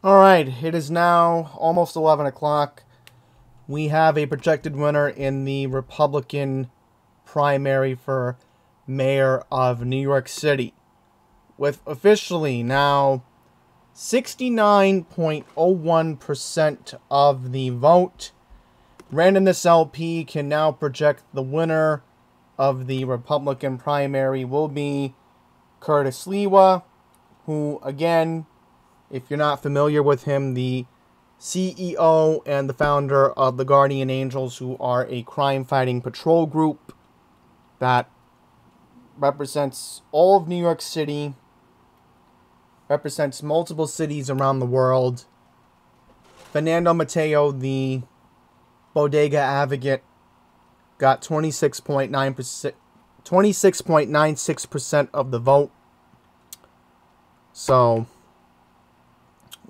All right, it is now almost 11 o'clock. We have a projected winner in the Republican primary for mayor of New York City, with officially now 69.01% of the vote. Randomness LP can now project the winner of the Republican primary will be Curtis Swlia, who, again, if you're not familiar with him, the CEO and the founder of the Guardian Angels, who are a crime-fighting patrol group that represents all of New York City, represents multiple cities around the world. Fernando Mateo, the bodega advocate, got 26.96% of the vote. So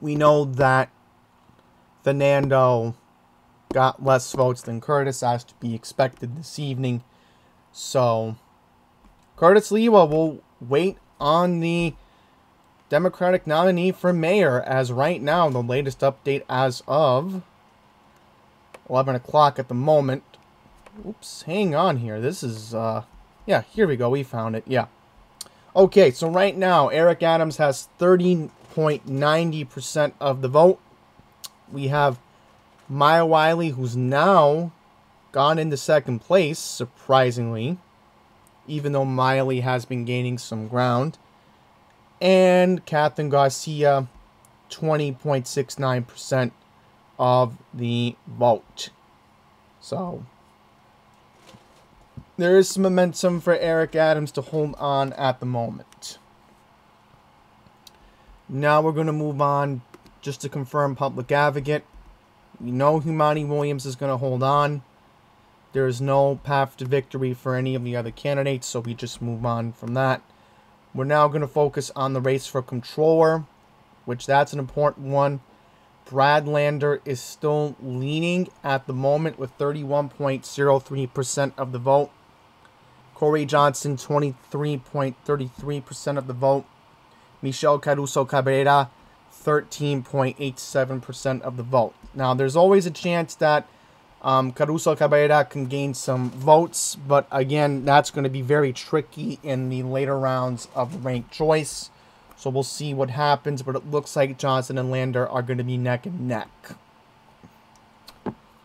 we know that Fernando got less votes than Curtis, as to be expected this evening. So Curtis Swlia will wait on the Democratic nominee for mayor, as right now, the latest update as of 11 o'clock at the moment. Oops, hang on here. This is, yeah, here we go. We found it. Yeah. Okay, so right now, Eric Adams has 30.90% of the vote. We have Mayoral, who's now gone into second place, surprisingly, even though Miley has been gaining some ground. And Catherine Garcia, 20.69% of the vote. So there is some momentum for Eric Adams to hold on at the moment. Now we're going to move on just to confirm public advocate. We know Humani Williams is going to hold on. There is no path to victory for any of the other candidates, so we just move on from that. We're now going to focus on the race for controller, which that's an important one. Brad Lander is still leading at the moment with 31.03% of the vote. Corey Johnson, 23.33% of the vote. Michelle Caruso Cabrera, 13.87% of the vote. Now, there's always a chance that Caruso Cabrera can gain some votes, but again, that's going to be very tricky in the later rounds of the ranked choice. So we'll see what happens, but it looks like Johnson and Lander are going to be neck and neck.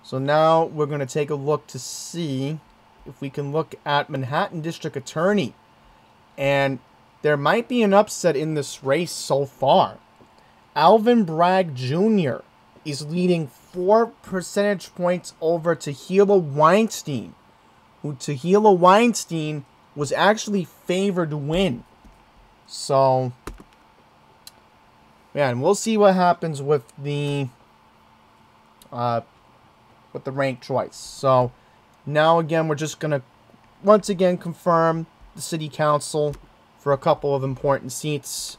So now we're going to take a look to see if we can look at Manhattan District Attorney. And there might be an upset in this race so far. Alvin Bragg Jr. is leading 4 percentage points over Tahila Weinstein, who Tahila Weinstein was actually favored to win. So, yeah, and we'll see what happens with the ranked choice. So now again, we're just gonna once again confirm the city council for a couple of important seats.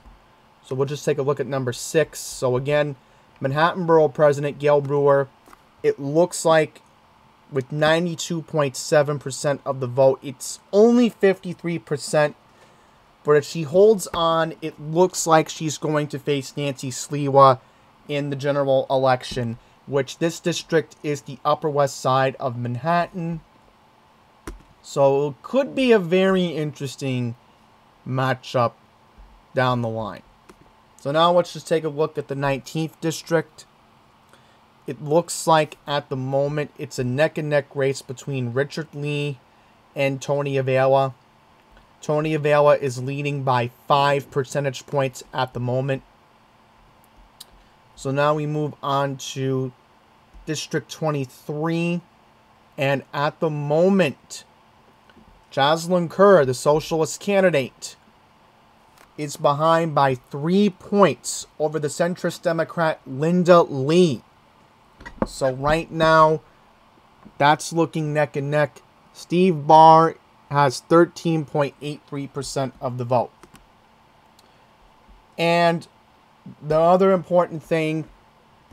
So we'll just take a look at number 6. So again, Manhattan Borough President Gail Brewer, it looks like with 92.7% of the vote, it's only 53%. But if she holds on, it looks like she's going to face Nancy Swlia in the general election, which this district is the Upper West Side of Manhattan. So it could be a very interesting matchup down the line. So now let's just take a look at the 19th district. It looks like at the moment it's a neck-and-neck race between Richard Lee and Tony Avila. Tony Avila is leading by 5 percentage points at the moment. So now we move on to District 23. And at the moment, Jocelyn Kerr, the socialist candidate, is behind by 3 points over the centrist Democrat Linda Lee. So right now, that's looking neck and neck. Steve Barr has 13.83% of the vote. And the other important thing,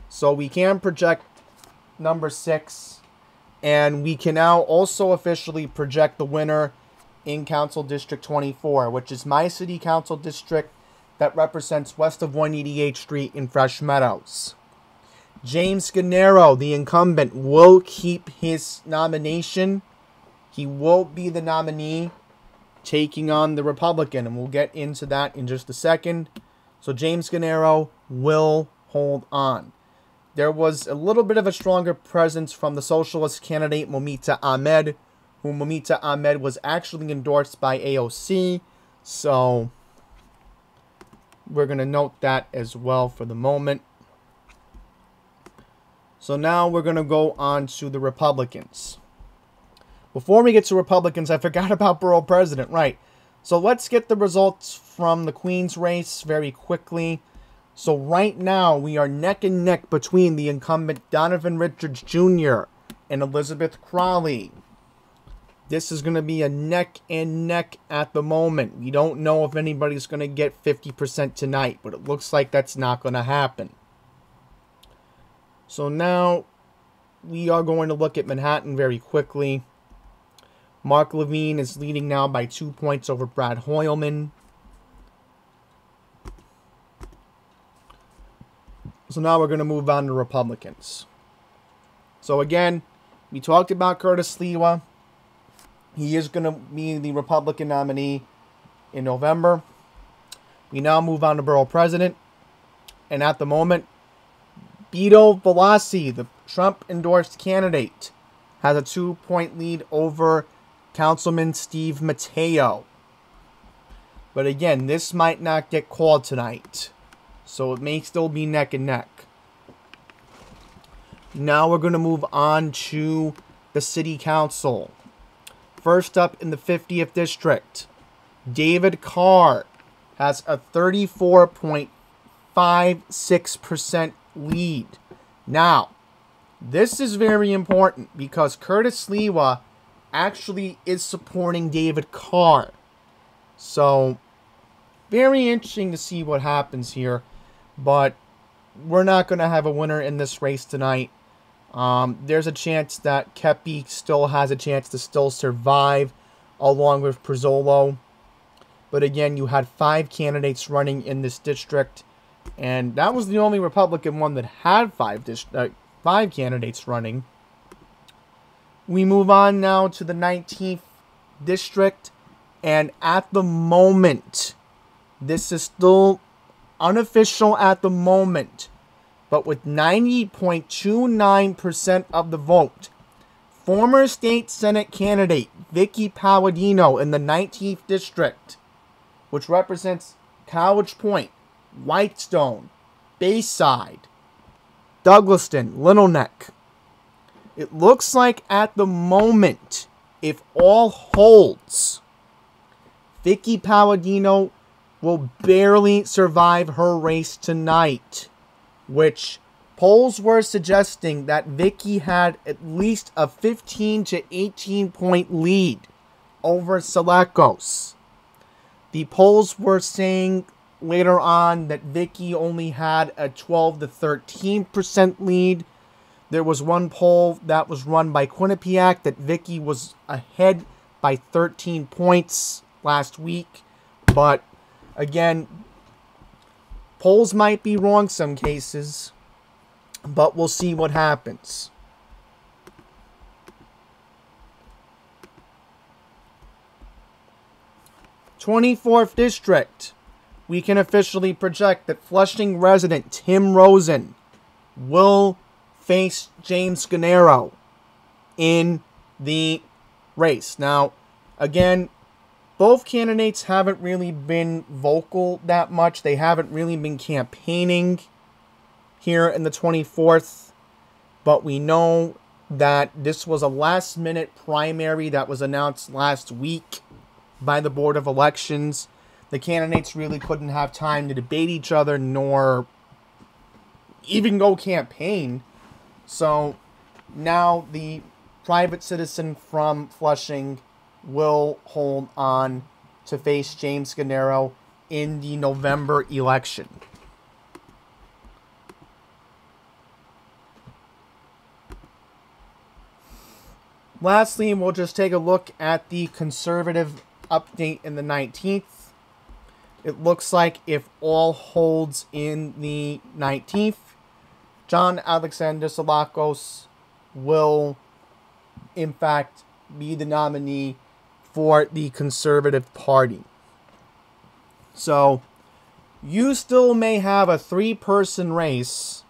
so we can project number 6, and we can now also officially project the winner in Council District 24, which is my city council district. that represents west of 188th Street in Fresh Meadows. James Gennaro, the incumbent, will keep his nomination. He will be the nominee taking on the Republican, and we'll get into that in just a second. So James Gennaro will hold on. There was a little bit of a stronger presence from the socialist candidate Momita Ahmed, who Momita Ahmed was actually endorsed by AOC. So we're going to note that as well for the moment. So now we're going to go on to the Republicans. Before we get to Republicans, I forgot about borough president. Right. So let's get the results from the Queen's race very quickly. So right now, we are neck and neck between the incumbent Donovan Richards Jr. and Elizabeth Crowley. This is going to be a neck and neck at the moment. We don't know if anybody's going to get 50% tonight, but it looks like that's not going to happen. So now, we are going to look at Manhattan very quickly. Mark Levine is leading now by 2 points over Brad Hoylman. So now we're going to move on to Republicans. So again, we talked about Curtis Swlia. He is going to be the Republican nominee in November. We now move on to borough president. And at the moment, Beto Velassi, the Trump-endorsed candidate, has a 2-point lead over Councilman Steve Mateo. But again, this might not get called tonight. So it may still be neck and neck. Now we're going to move on to the city council. First up in the 50th district, David Carr has a 34.56% lead. Now, this is very important because Curtis Swlia actually is supporting David Carr. So, very interesting to see what happens here. But we're not going to have a winner in this race tonight. There's a chance that Kepi still has a chance to still survive along with Pizzolo. But again, you had 5 candidates running in this district. And that was the only Republican one that had 5 candidates running. We move on now to the 19th district. And at the moment, this is still unofficial at the moment, but with 90.29% of the vote, former state Senate candidate Vicky Palladino in the 19th district, which represents College Point, Whitestone, Bayside, Douglaston, Little Neck. It looks like at the moment, if all holds, Vicky Palladino will barely survive her race tonight, which polls were suggesting that Vicky had at least a 15 to 18 point lead over Salekos. The polls were saying later on that Vicky only had a 12 to 13% lead. There was one poll that was run by Quinnipiac that Vicky was ahead by 13 points last week, but again, polls might be wrong some cases, but we'll see what happens. '24th District. We can officially project that Flushing resident Tim Rosen will face James Gennaro in the race. Now, again, both candidates haven't really been vocal that much. They haven't really been campaigning here in the 24th. But we know that this was a last-minute primary that was announced last week by the Board of Elections. The candidates really couldn't have time to debate each other nor even go campaign. So now the private citizen from Flushing will hold on to face James Gennaro in the November election. Lastly, we'll just take a look at the conservative update in the 19th. it looks like if all holds in the 19th, John Alexander Salakos will, in fact, be the nominee for the Conservative Party. So, you still may have a 3-person race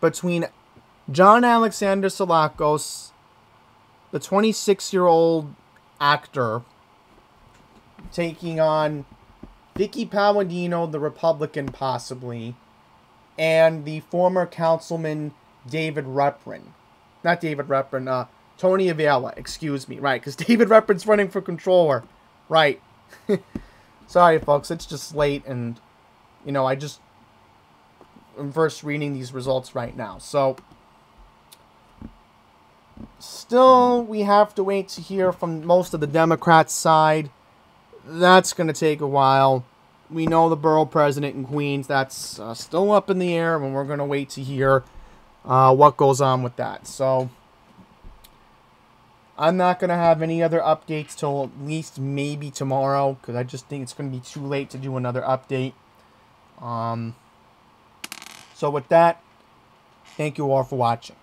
between John Alexander Salakos, the 26-year-old actor, taking on Vicky Palladino, the Republican possibly, and the former councilman David Reprin. Not David Reprin, Tony Avila, excuse me. Right, because David Reprin's running for controller. Right. Sorry, folks, it's just late, and, I'm first reading these results right now. So, still, we have to wait to hear from most of the Democrats' side. That's going to take a while. We know the borough president in Queens, that's still up in the air, and we're going to wait to hear what goes on with that. So, I'm not going to have any other updates till at least maybe tomorrow, because I just think it's going to be too late to do another update. So with that, thank you all for watching.